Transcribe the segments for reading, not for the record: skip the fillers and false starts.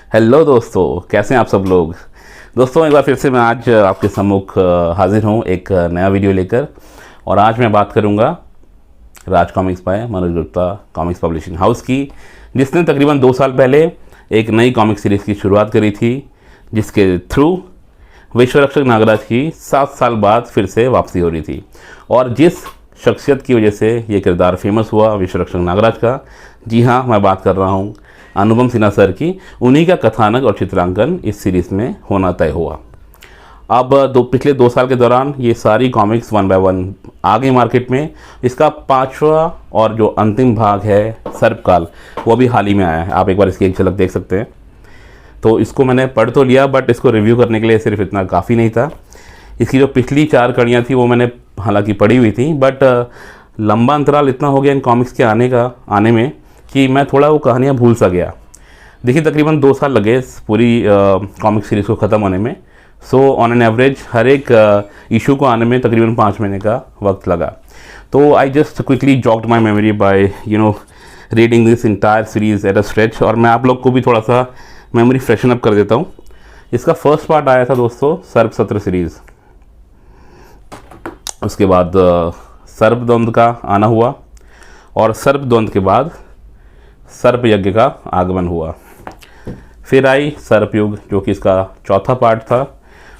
Hello दोस्तों, कैसे हैं आप सब लोग। दोस्तों, एक बार फिर से मैं आज आपके सम्मुख हाजिर हूं एक नया वीडियो लेकर। और आज मैं बात करूंगा Raj comics by Manoj Gupta comics publishing house की, जिसने तकरीबन 2 साल पहले एक नई कॉमिक सीरीज़ की शुरुआत करी थी, जिसके थ्रू विश्वरक्षक नागराज की 7 साल बाद फिर से वापसी हो रही थी। और जिस शख्सियत की वजह से ये किरदार फेमस हुआ विश्वरक्षक नागराज का, जी हाँ, मैं बात कर रहा हूँ अनुपम सिन्हा सर की। उन्हीं का कथानक और चित्रांकन इस सीरीज़ में होना तय हुआ। अब पिछले 2 साल के दौरान ये सारी कॉमिक्स 1 बाय 1 आ गई मार्केट में। इसका 5वां और जो अंतिम भाग है सर्पकाल, वो भी हाल ही में आया है। आप एक बार इसकी एक झलक देख सकते हैं। तो इसको मैंने पढ़ तो लिया, बट इसको रिव्यू करने के लिए सिर्फ इतना काफ़ी नहीं था। इसकी जो पिछली 4 कड़ियाँ थी वो मैंने हालांकि पढ़ी हुई थी, बट लंबा अंतराल इतना हो गया इन कॉमिक्स के आने में कि मैं थोड़ा वो कहानियाँ भूल सा गया। देखिए, तकरीबन 2 साल लगे इस पूरी कॉमिक सीरीज़ को ख़त्म होने में। सो ऑन एन एवरेज हर एक इशू को आने में तकरीबन 5 महीने का वक्त लगा। तो I just quickly jogged my memory by reading this entire series at a stretch. और मैं आप लोग को भी थोड़ा सा मेमोरी फ्रेशन अप कर देता हूँ। इसका फर्स्ट पार्ट आया था दोस्तों सर्प सत्र सीरीज़। उसके बाद सर्प द्वंद्व का आना हुआ, और सर्प द्वंद्व के बाद सर्प यज्ञ का आगमन हुआ। फिर आई सर्प युग, जो कि इसका 4था पार्ट था।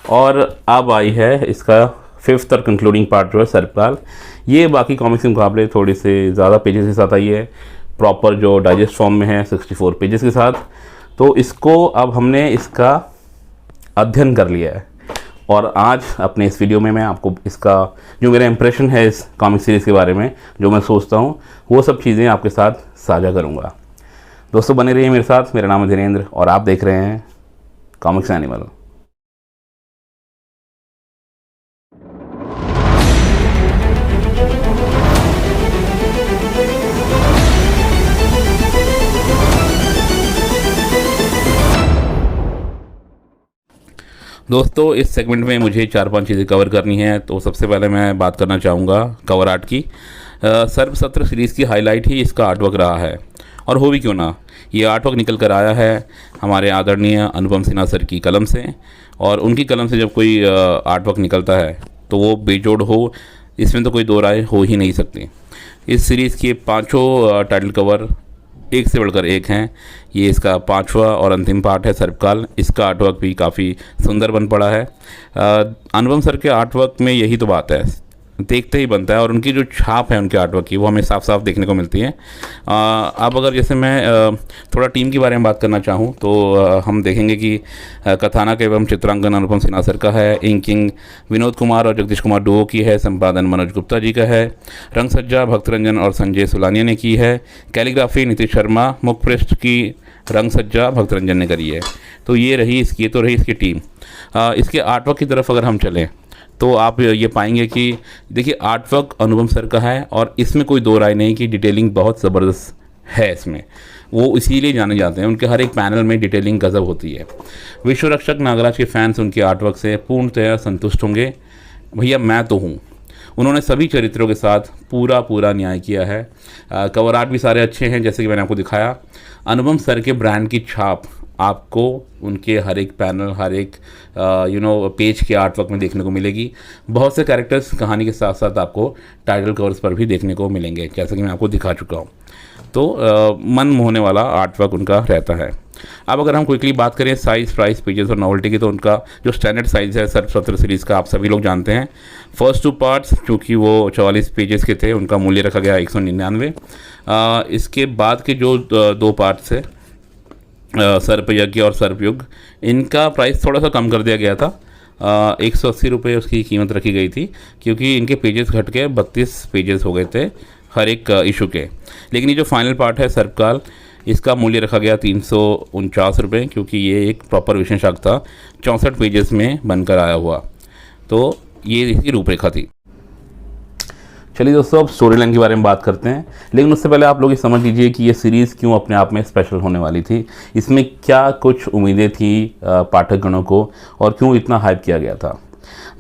और अब आई है इसका 5th और कंक्लूडिंग पार्ट, जो है सर्पकाल। ये बाकी कॉमिक्स के मुकाबले थोड़ी से ज़्यादा पेजेस के साथ आई है, प्रॉपर जो डाइजेस्ट फॉर्म में है 64 पेजेस के साथ। तो इसको अब हमने इसका अध्ययन कर लिया है, और आज अपने इस वीडियो में मैं आपको इसका जो मेरा इंप्रेशन है इस कॉमिक सीरीज़ के बारे में, जो मैं सोचता हूँ, वो सब चीज़ें आपके साथ साझा करूँगा। दोस्तों, बने रहिए मेरे साथ। मेरा नाम है धीरेन्द्र और आप देख रहे हैं कॉमिक्स एनिमल। दोस्तों, इस सेगमेंट में मुझे 4-5 चीज़ें कवर करनी है। तो सबसे पहले मैं बात करना चाहूँगा कवर आर्ट की। सर्प सत्र सीरीज़ की हाईलाइट ही इसका आर्टवर्क रहा है, और हो भी क्यों ना। ये आर्टवर्क निकल कर आया है हमारे आदरणीय अनुपम सिन्हा सर की कलम से, और उनकी कलम से जब कोई आर्टवर्क निकलता है तो वो बेजोड़ हो, इसमें तो कोई दो राय हो ही नहीं सकती। इस सीरीज़ के 5 टाइटल कवर एक से बढ़कर एक हैं। ये इसका 5वां और अंतिम पार्ट है सर्पकाल। इसका आर्टवर्क भी काफ़ी सुंदर बन पड़ा है। अनुपम सर के आर्टवर्क में यही तो बात है, देखते ही बनता है, और उनकी जो छाप है उनके आर्टवर्क की, वो हमें साफ साफ देखने को मिलती है। अब अगर जैसे मैं थोड़ा टीम के बारे में बात करना चाहूँ तो हम देखेंगे कि कथानक एवं चित्रांकन अनुपम सिन्हा सर का है, इंकिंग विनोद कुमार और जगदीश कुमार डुओ की है, संपादन मनोज गुप्ता जी का है, रंगसज्जा भक्तरंजन और संजय सुलानिया ने की है, कैलीग्राफी नीतीश शर्मा, मुखपृष्ठ की रंगसज्जा भक्तरंजन ने करी है। तो ये रही इसकी टीम। इसके आर्टवर्क की तरफ अगर हम चलें तो आप ये पाएंगे कि देखिए, आर्टवर्क अनुपम सर का है, और इसमें कोई दो राय नहीं कि डिटेलिंग बहुत ज़बरदस्त है इसमें। वो इसीलिए जाने जाते हैं, उनके हर एक पैनल में डिटेलिंग गजब होती है। विश्वरक्षक नागराज के फैंस उनके आर्टवर्क से पूर्णतः संतुष्ट होंगे। भैया, मैं तो हूँ। उन्होंने सभी चरित्रों के साथ पूरा न्याय किया है। कवर आर्ट भी सारे अच्छे हैं, जैसे कि मैंने आपको दिखाया। अनुपम सर के ब्रांड की छाप आपको उनके हर एक पैनल, हर एक पेज के आर्टवर्क में देखने को मिलेगी। बहुत से कैरेक्टर्स कहानी के साथ साथ आपको टाइटल कवर्स पर भी देखने को मिलेंगे, जैसा कि मैं आपको दिखा चुका हूँ। तो मन मोहने वाला आर्टवर्क उनका रहता है। अब अगर हम क्विकली बात करें साइज़, प्राइस, पेजेस और नॉवेल्टी की, तो उनका जो स्टैंडर्ड साइज़ है सर्प सत्र सीरीज़ का, आप सभी लोग जानते हैं। फर्स्ट 2 पार्ट्स चूँकि वो 44 पेजेस के थे, उनका मूल्य रखा गया 199। इसके बाद के जो 2 पार्ट्स है सर्प यज्ञ और सर्प युग, इनका प्राइस थोड़ा सा कम कर दिया गया था। 180 रुपये उसकी कीमत रखी गई थी, क्योंकि इनके पेजेस घट के 32 पेजेस हो गए थे हर एक इशू के। लेकिन ये जो फाइनल पार्ट है सर्पकाल, इसका मूल्य रखा गया 349 रुपये, क्योंकि ये एक प्रॉपर विशेषांक था, 64 पेजेस में बनकर आया हुआ। तो ये इसकी रूपरेखा थी। चलिए दोस्तों, अब स्टोरी लाइन के बारे में बात करते हैं। लेकिन उससे पहले आप लोग ये समझ लीजिए कि ये सीरीज़ क्यों अपने आप में स्पेशल होने वाली थी। इसमें क्या कुछ उम्मीदें थी पाठकगणों को, और क्यों इतना हाइप किया गया था।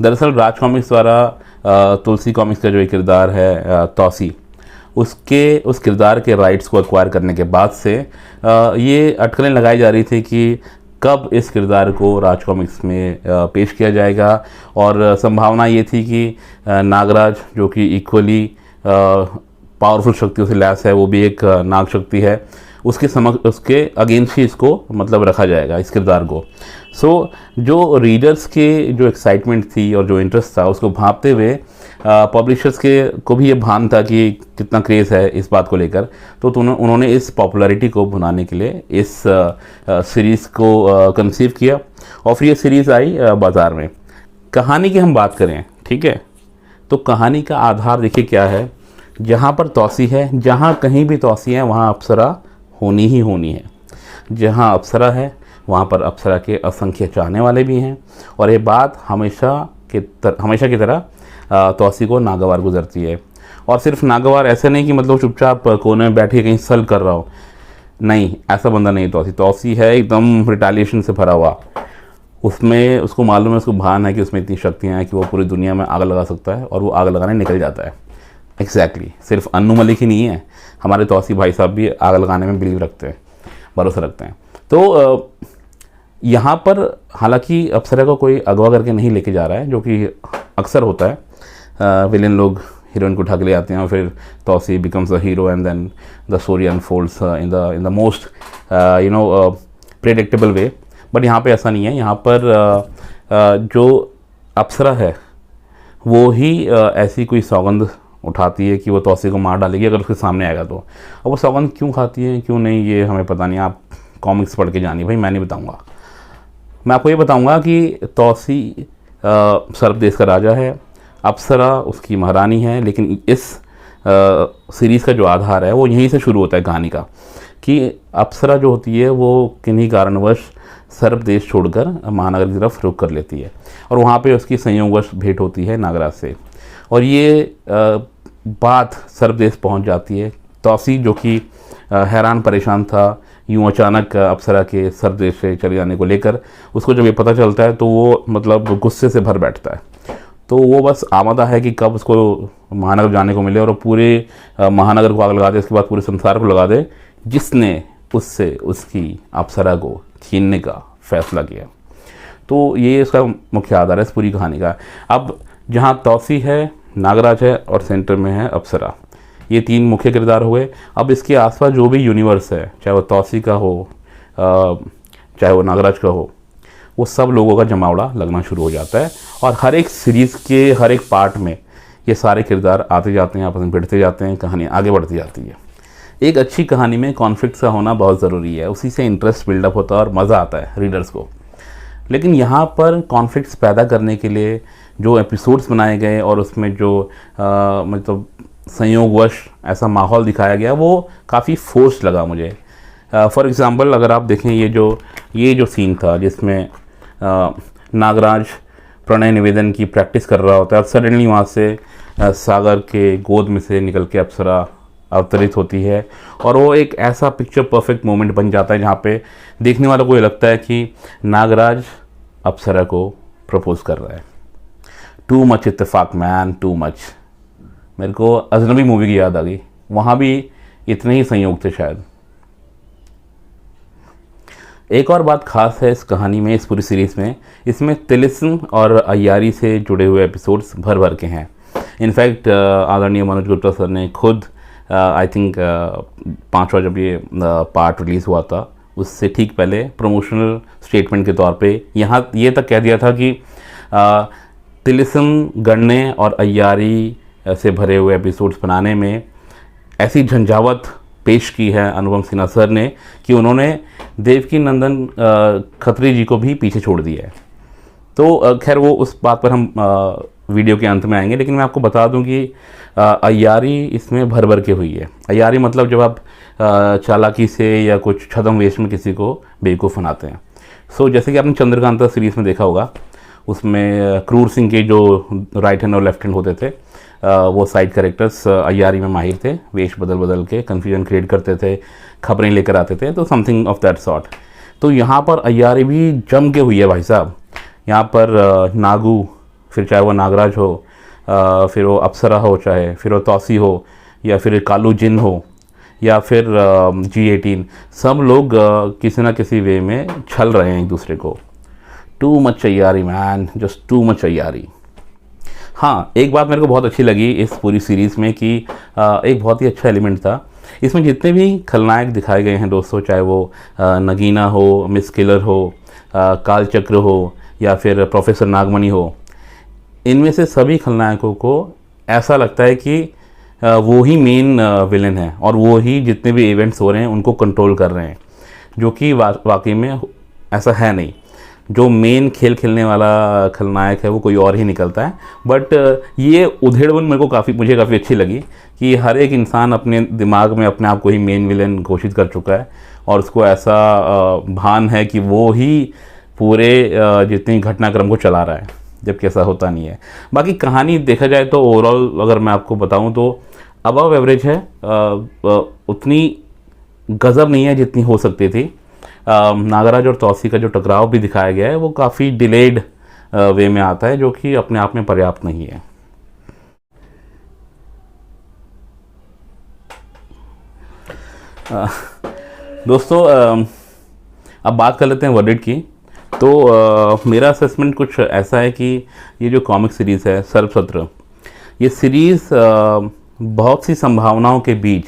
दरअसल राज कॉमिक्स द्वारा तुलसी कॉमिक्स का जो एक किरदार है तौसी, उस किरदार के राइट्स को एक्वायर करने के बाद से ये अटकलें लगाई जा रही थी कि कब इस किरदार को राज कॉमिक्स में पेश किया जाएगा। और संभावना ये थी कि नागराज जो कि इक्वली पावरफुल शक्तियों से लैस है, वो भी एक नाग शक्ति है, उसके अगेंस्ट ही इसको मतलब रखा जाएगा इस किरदार को। सो जो रीडर्स के जो एक्साइटमेंट थी और जो इंटरेस्ट था उसको भांपते हुए पब्लिशर्स के को भी ये भान था कि कितना क्रेज़ है इस बात को लेकर, तो उन्होंने इस पॉपुलैरिटी को भुनाने के लिए इस सीरीज़ को कंसीव किया और फिर ये सीरीज़ आई बाज़ार में। कहानी की हम बात करें, ठीक है, तो कहानी का आधार देखिए क्या है। जहाँ पर तौसी है, जहाँ कहीं भी तौसी है वहाँ अप्सरा होनी ही होनी है। जहाँ अप्सरा है वहाँ पर अप्सरा के असंख्य चाहने वाले भी हैं। और ये बात हमेशा की तरह तौसी को नागवार गुजरती है। और सिर्फ नागवार ऐसे नहीं कि मतलब चुपचाप कोने में बैठ के कहीं सल कर रहा हो, नहीं, ऐसा बंदा नहीं तौसी है एकदम रिटालिएशन से भरा हुआ। उसमें उसको मालूम है, उसको भान है कि उसमें इतनी शक्तियाँ हैं कि वो पूरी दुनिया में आग लगा सकता है और वो आग लगाने निकल जाता है। एग्जैक्टली सिर्फ अन्नू मलिक ही नहीं है, हमारे तौसी भाई साहब भी आग लगाने में बिलीव रखते हैं, भरोसा रखते हैं। तो यहाँ पर हालांकि अप्सरा को कोई अगवा करके नहीं लेके जा रहा है, जो कि अक्सर होता है। विलेन लोग हीरोइन को उठा के ले आते हैं और फिर Tausi becomes a hero and then the story unfolds in the most predictable way. But यहाँ पे ऐसा नहीं है। यहाँ पर जो अप्सरा है वो ही ऐसी कोई सौगंध उठाती है कि वो तौसी को मार डालेगी अगर उसके सामने आएगा तो। अब वो सौगंध क्यों खाती है क्यों नहीं, ये हमें पता नहीं। आप कॉमिक्स पढ़ के जानिए भाई, मैं नहीं बताऊँगा। मैं आपको ये बताऊँगा कि तौसी सर्प देश का राजा है, अप्सरा उसकी महारानी है। लेकिन इस सीरीज़ का जो आधार है वो यहीं से शुरू होता है कहानी का, कि अप्सरा जो होती है वो किन्हीं कारणवश सर्प देश छोड़कर महानगर की तरफ रुख कर लेती है और वहाँ पे उसकी संयोगवश भेंट होती है नागराज से। और ये बात सर्प देश पहुँच जाती है। तौसी जो कि हैरान परेशान था यूँ अचानक अप्सरा के सर्प देश से चले जाने को लेकर, उसको जब ये पता चलता है तो वो मतलब गुस्से से भर बैठता है। तो वो बस आमादा है कि कब उसको महानगर जाने को मिले और वो पूरे महानगर को आग लगा दे, इसके बाद पूरे संसार को लगा दे जिसने उससे उसकी अप्सरा को छीनने का फैसला किया। तो ये इसका मुख्य आधार है इस पूरी कहानी का। अब जहाँ तौसी है, नागराज है और सेंटर में है अप्सरा, ये तीन मुख्य किरदार हुए। अब इसके आसपास जो भी यूनिवर्स है, चाहे वो तौसी का हो चाहे वो नागराज का हो, वो सब लोगों का जमावड़ा लगना शुरू हो जाता है। और हर एक सीरीज़ के हर एक पार्ट में ये सारे किरदार आते जाते हैं, आपस में भिड़ते जाते हैं, कहानी आगे बढ़ती जाती है। एक अच्छी कहानी में कॉन्फ्लिक्ट का होना बहुत ज़रूरी है, उसी से इंटरेस्ट बिल्डअप होता है और मज़ा आता है रीडर्स को। लेकिन यहाँ पर कॉन्फ्लिक्ट्स पैदा करने के लिए जो एपिसोड्स बनाए गए और उसमें जो मतलब संयोगवश ऐसा माहौल दिखाया गया वो काफ़ी फोर्स लगा मुझे। फॉर एग्ज़ाम्पल अगर आप देखें ये जो सीन था जिसमें नागराज प्रणय निवेदन की प्रैक्टिस कर रहा होता है और सडनली वहाँ से सागर के गोद में से निकल के अप्सरा अवतरित होती है और वो एक ऐसा पिक्चर परफेक्ट मोमेंट बन जाता है जहाँ पे देखने वालों को ये लगता है कि नागराज अप्सरा को प्रपोज कर रहा है। टू मच इत्तेफाक मैन, टू मच। मेरे को अजनबी मूवी की याद आ गई, वहाँ भी इतने ही संयोग थे शायद। एक और बात खास है इस कहानी में, इस पूरी सीरीज़ में, इसमें तिलिस्म और अय्यारी से जुड़े हुए एपिसोड्स भर भर के हैं। इनफैक्ट आदरणीय मनोज गुप्ता सर ने खुद आई थिंक 5वां जब ये पार्ट रिलीज़ हुआ था उससे ठीक पहले प्रमोशनल स्टेटमेंट के तौर पे यहाँ ये तक कह दिया था कि तिलिस्म गढ़ने और अय्यारी से भरे हुए एपिसोड्स बनाने में ऐसी झंझावत पेश की है अनुपम सिन्हा सर ने कि उन्होंने देवकी नंदन खत्री जी को भी पीछे छोड़ दिया है। तो खैर वो उस बात पर हम वीडियो के अंत में आएंगे, लेकिन मैं आपको बता दूं कि अय्यारी इसमें भर भर के हुई है। अय्यारी मतलब जब आप चालाकी से या कुछ छद्म वेश में किसी को बेवकूफ़ बनाते हैं। सो जैसे कि आपने चंद्रकांता सीरीज़ में देखा होगा, उसमें क्रूर सिंह के जो राइट हैंड और लेफ्ट हैंड होते थे वो साइड कैरेक्टर्स अय्यारी में माहिर थे, वेश बदल बदल के कन्फ्यूजन क्रिएट करते थे, खबरें लेकर आते थे, तो समथिंग ऑफ दैट सॉर्ट। तो यहाँ पर अय्यारी भी जम के हुई है भाई साहब। यहाँ पर नागू, फिर चाहे वो नागराज हो, फिर वो अप्सरा हो, चाहे फिर वो तौसी हो, या फिर कालू जिन हो, या फिर G18, सब लोग किसी ना किसी वे में छल रहे हैं एक दूसरे को। टू मच अय्यारी मैन, जस्ट टू मच अय्यारी। हाँ, एक बात मेरे को बहुत अच्छी लगी इस पूरी सीरीज़ में कि एक बहुत ही अच्छा एलिमेंट था इसमें। जितने भी खलनायक दिखाए गए हैं दोस्तों, चाहे वो नगीना हो, मिस किलर हो, कालचक्र हो, या फिर प्रोफेसर नागमणि हो, इनमें से सभी खलनायकों को ऐसा लगता है कि वो ही मेन विलन है और वो ही जितने भी इवेंट्स हो रहे हैं उनको कंट्रोल कर रहे हैं, जो कि वाकई में ऐसा है नहीं। जो मेन खेल खेलने वाला खलनायक है वो कोई और ही निकलता है। बट ये उधेड़बुन मुझे काफ़ी अच्छी लगी कि हर एक इंसान अपने दिमाग में अपने आप को ही मेन विलन घोषित कर चुका है और उसको ऐसा भान है कि वो ही पूरे जितनी घटनाक्रम को चला रहा है, जबकि ऐसा होता नहीं है। बाकी कहानी देखा जाए तो ओवरऑल अगर मैं आपको बताऊं तो अबव एवरेज है, उतनी गज़ब नहीं है जितनी हो सकती थी। नागराज और तौसी का जो टकराव भी दिखाया गया है वो काफ़ी डिलेड वे में आता है, जो कि अपने आप में पर्याप्त नहीं है। दोस्तों अब बात कर लेते हैं वर्डिक्ट की। तो मेरा असेसमेंट कुछ ऐसा है कि ये जो कॉमिक सीरीज़ है सर्पसत्र, ये सीरीज़ बहुत सी संभावनाओं के बीच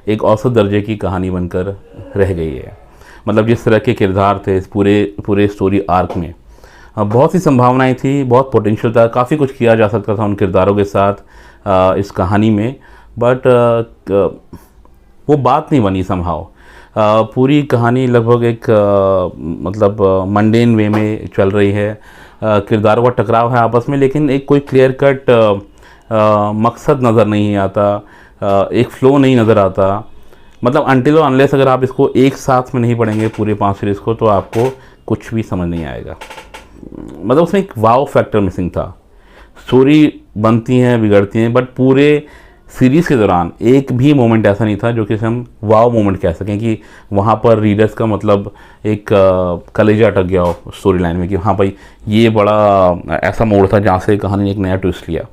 एक औसत दर्जे की कहानी बनकर रह गई है। मतलब जिस तरह के किरदार थे इस पूरे स्टोरी आर्क में, बहुत सी संभावनाएं थी, बहुत पोटेंशियल था, काफ़ी कुछ किया जा सकता था उन किरदारों के साथ इस कहानी में। बट वो बात नहीं बनी समहाउ। पूरी कहानी लगभग एक मतलब मंडेन वे में चल रही है। किरदारों का टकराव है आपस में, लेकिन एक कोई क्लियर कट मकसद नज़र नहीं आता, एक फ़्लो नहीं नज़र आता। मतलब अनटिल और अनलेस अगर आप इसको एक साथ में नहीं पढ़ेंगे पूरे 5 सीरीज़ को, तो आपको कुछ भी समझ नहीं आएगा। मतलब उसमें एक वाव फैक्टर मिसिंग था। स्टोरी बनती हैं, बिगड़ती हैं, बट पूरे सीरीज़ के दौरान एक भी मोमेंट ऐसा नहीं था जो कि हम वाव मोमेंट कह सकें कि वहाँ पर रीडर्स का मतलब एक कलेजा अटक गया हो स्टोरी लाइन में कि हाँ भाई ये बड़ा ऐसा मोड़ था जहाँ से कहानी ने एक नया ट्विस्ट लिया।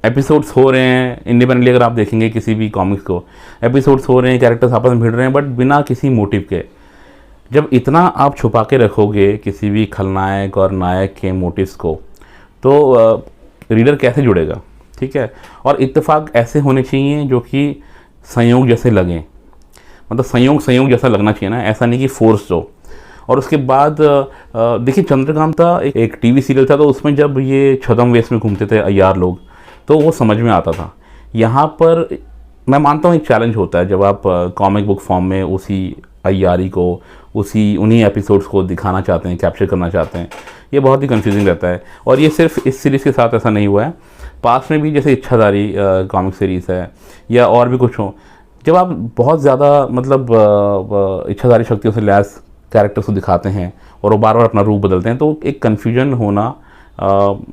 एपिसोड्स हो रहे हैं इंडिपेंडेंटली, अगर आप देखेंगे किसी भी कॉमिक्स को, एपिसोड्स हो रहे हैं, कैरेक्टर्स आपस में भिड़ रहे हैं, बट बिना किसी मोटिव के। जब इतना आप छुपा के रखोगे किसी भी खलनायक और नायक के मोटिव्स को, तो रीडर कैसे जुड़ेगा? ठीक है। और इत्तेफाक ऐसे होने चाहिए जो कि संयोग जैसे लगें, मतलब संयोग जैसा लगना चाहिए ना, ऐसा नहीं कि फोर्स हो। और उसके बाद देखिए चंद्रकांता एक टीवी सीरियल था, तो उसमें जब ये छद्म वेश में घूमते थे अय्यार लोग, तो वो समझ में आता था। यहाँ पर मैं मानता हूँ एक चैलेंज होता है जब आप कॉमिक बुक फॉर्म में उसी अय्यारी को, उन्हीं एपिसोड्स को दिखाना चाहते हैं, कैप्चर करना चाहते हैं। ये बहुत ही कंफ्यूजिंग रहता है। और ये सिर्फ इस सीरीज़ के साथ ऐसा नहीं हुआ है, पास में भी जैसे इच्छाधारी कॉमिक सीरीज़ है या और भी कुछ हो, जब आप बहुत ज़्यादा मतलब इच्छाधारी शक्तियों से लैस कैरेक्टर्स को दिखाते हैं और वो बार बार अपना रूप बदलते हैं, तो एक कन्फ्यूजन होना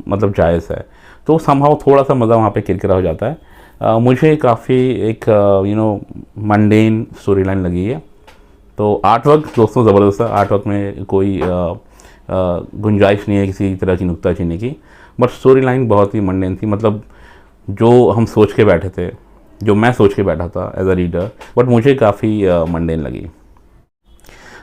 मतलब जायज़ है। तो संभव थोड़ा सा मज़ा वहाँ पे किरकिरा हो जाता है। मुझे काफ़ी एक मंडेन स्टोरी लाइन लगी है। तो आर्टवर्क दोस्तों ज़बरदस्त है, आर्टवर्क में कोई गुंजाइश नहीं है किसी तरह की नुक्ताचीनी की, बट स्टोरी लाइन बहुत ही मंडेन थी। मतलब जो हम सोच के बैठे थे, जो मैं सोच के बैठा था एज अ रीडर, बट मुझे काफ़ी मंडेन लगी।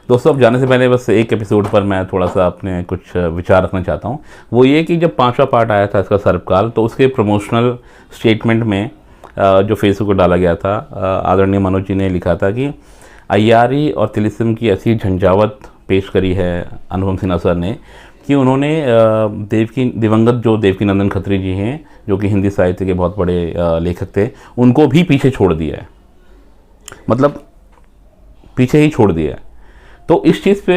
दोस्तों अब जाने से पहले बस एक एपिसोड पर मैं थोड़ा सा अपने कुछ विचार रखना चाहता हूँ। वो ये कि जब 5वां पार्ट आया था इसका सर्पकाल, तो उसके प्रमोशनल स्टेटमेंट में जो फेसबुक पर डाला गया था, आदरणीय मनोज जी ने लिखा था कि अय्यारी और तिलिस्म की ऐसी झंझावत पेश करी है अनुपम सिन्हा सर ने कि उन्होंने दिवंगत जो देवकीनंदन खत्री जी हैं, जो कि हिंदी साहित्य के बहुत बड़े लेखक थे, उनको भी पीछे छोड़ दिया है। मतलब पीछे ही छोड़ दिया है। तो इस चीज़ पे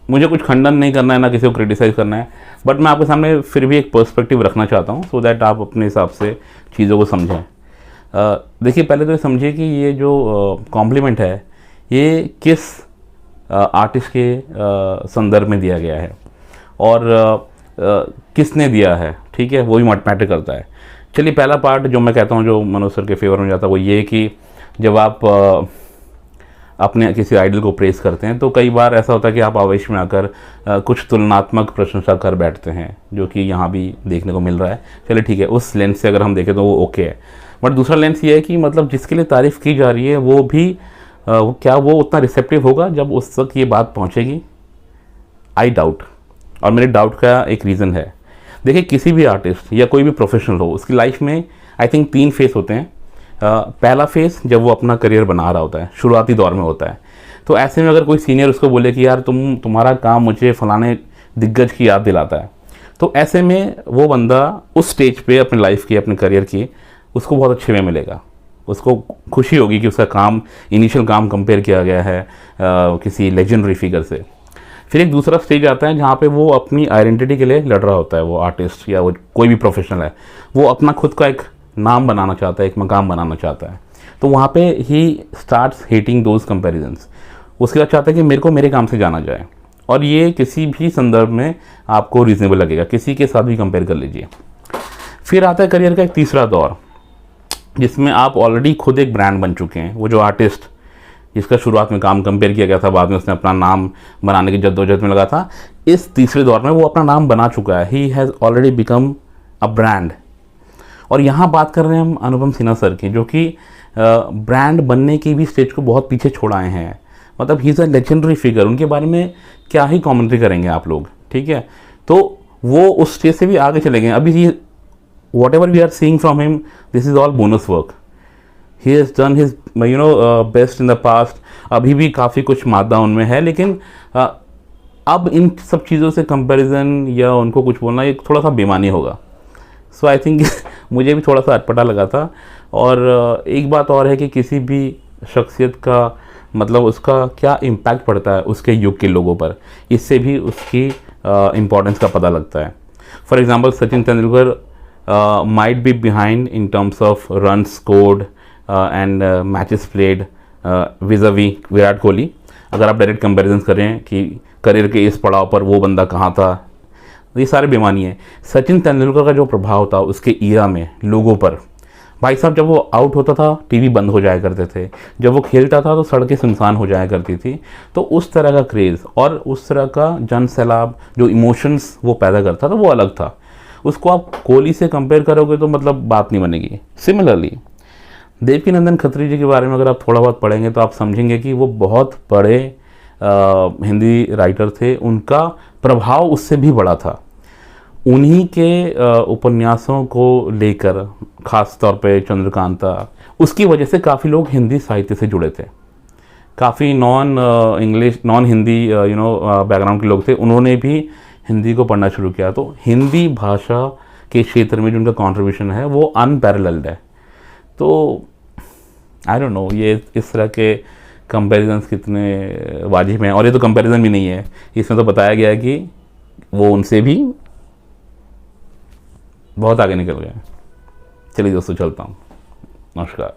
मुझे कुछ खंडन नहीं करना है, ना किसी को क्रिटिसाइज़ करना है, बट मैं आपके सामने फिर भी एक पर्सपेक्टिव रखना चाहता हूँ सो दैट आप अपने हिसाब से चीज़ों को समझें। देखिए पहले तो ये समझिए कि ये जो कॉम्प्लीमेंट है ये किस आर्टिस्ट के संदर्भ में दिया गया है और किसने दिया है, ठीक है, वो भी मैटर करता है। चलिए पहला पार्ट जो मैं कहता हूँ जो मनोज सर के फेवर में जाता है वो ये कि जब आप अपने किसी आइडल को प्रेस करते हैं तो कई बार ऐसा होता है कि आप आवेश में आकर कुछ तुलनात्मक प्रशंसा कर बैठते हैं, जो कि यहाँ भी देखने को मिल रहा है। चलिए ठीक है, उस लेंस से अगर हम देखें तो वो ओके है। बट दूसरा लेंस ये है कि मतलब जिसके लिए तारीफ़ की जा रही है वो भी क्या वो उतना रिसेप्टिव होगा जब उस तक ये बात पहुंचेगी? I doubt. और मेरे डाउट का एक रीज़न है। देखिए, किसी भी आर्टिस्ट या कोई भी प्रोफेशनल हो, उसकी लाइफ में आई थिंक 3 फेस होते हैं। पहला फेस जब वो अपना करियर बना रहा होता है, शुरुआती दौर में होता है। तो ऐसे में अगर कोई सीनियर उसको बोले कि यार तुम्हारा काम मुझे फलाने दिग्गज की याद दिलाता है, तो ऐसे में वो बंदा उस स्टेज पे अपनी लाइफ की, अपने करियर की, उसको बहुत अच्छे में मिलेगा। उसको खुशी होगी कि उसका काम, इनिशियल काम कंपेयर किया गया है किसी लेजेंडरी फिगर से। फिर एक दूसरा स्टेज आता है जहाँ पे वो अपनी आइडेंटिटी के लिए लड़ रहा होता है, वो आर्टिस्ट या वो कोई भी प्रोफेशनल है। वो अपना खुद का एक नाम बनाना चाहता है, एक मकाम बनाना चाहता है। तो वहाँ पे he starts hating those comparisons. उसके बाद चाहता है कि मेरे को मेरे काम से जाना जाए, और ये किसी भी संदर्भ में आपको रीजनेबल लगेगा, किसी के साथ भी कंपेयर कर लीजिए। फिर आता है करियर का एक तीसरा दौर, जिसमें आप ऑलरेडी खुद एक ब्रांड बन चुके हैं। वो जो आर्टिस्ट जिसका शुरुआत में काम कंपेयर किया गया था, बाद में उसने अपना नाम बनाने की जद्दोजहद में लगा था, इस तीसरे दौर में वो अपना नाम बना चुका है। He has already become a brand. और यहाँ बात कर रहे हैं हम अनुपम सिन्हा सर की, जो कि ब्रांड बनने की भी स्टेज को बहुत पीछे छोड़ आए हैं। मतलब he is a legendary figure. उनके बारे में क्या ही कमेंट्री करेंगे आप लोग, ठीक है? तो वो उस स्टेज से भी आगे चले गए। अभी ये whatever we are seeing from him, this is all bonus work. He has done his best in the past. अभी भी काफ़ी कुछ मादा उनमें है, लेकिन अब इन सब चीज़ों से कंपैरिजन या उनको कुछ बोलना एक थोड़ा सा बेमानी होगा। सो आई थिंक मुझे भी थोड़ा सा अटपटा लगा था। और एक बात और है कि किसी भी शख्सियत का मतलब उसका क्या इम्पैक्ट पड़ता है उसके युग के लोगों पर, इससे भी उसकी इम्पोर्टेंस का पता लगता है। For example, Sachin Tendulkar might be behind in terms of run scored and matches played vis-a-vis Virat Kohli. अगर आप डायरेक्ट कंपैरिजन करें कि करियर के इस पड़ाव पर वो बंदा कहाँ था, ये सारे बेमानी है। सचिन तेंदुलकर का जो प्रभाव था उसके ईरा में लोगों पर, भाई साहब, जब वो आउट होता था टीवी बंद हो जाया करते थे, जब वो खेलता था तो सड़कें सुनसान हो जाया करती थी। तो उस तरह का क्रेज़ और उस तरह का जन सैलाब, जो इमोशंस वो पैदा करता था, वो अलग था। उसको आप कोहली से कंपेयर करोगे तो मतलब बात नहीं बनेगी। सिमिलरली देवकीनंदन खत्री जी के बारे में अगर आप थोड़ा बहुत पढ़ेंगे तो आप समझेंगे कि वो बहुत बड़े हिंदी राइटर थे। उनका प्रभाव उससे भी बड़ा था। उन्हीं के उपन्यासों को लेकर, ख़ास तौर पे चंद्रकांता, उसकी वजह से काफ़ी लोग हिंदी साहित्य से जुड़े थे। काफ़ी नॉन हिंदी बैकग्राउंड के लोग थे, उन्होंने भी हिंदी को पढ़ना शुरू किया। तो हिंदी भाषा के क्षेत्र में जो उनका कंट्रीब्यूशन है वो अनपैरेलल्ड है। तो आई डोंट नो ये इस तरह के कंपैरिजन्स कितने वाजिब हैं। और ये तो कंपैरिजन भी नहीं है, इसमें तो बताया गया है कि वो उनसे भी बहुत आगे निकल गए। चलिए दोस्तों, चलता हूँ। नमस्कार।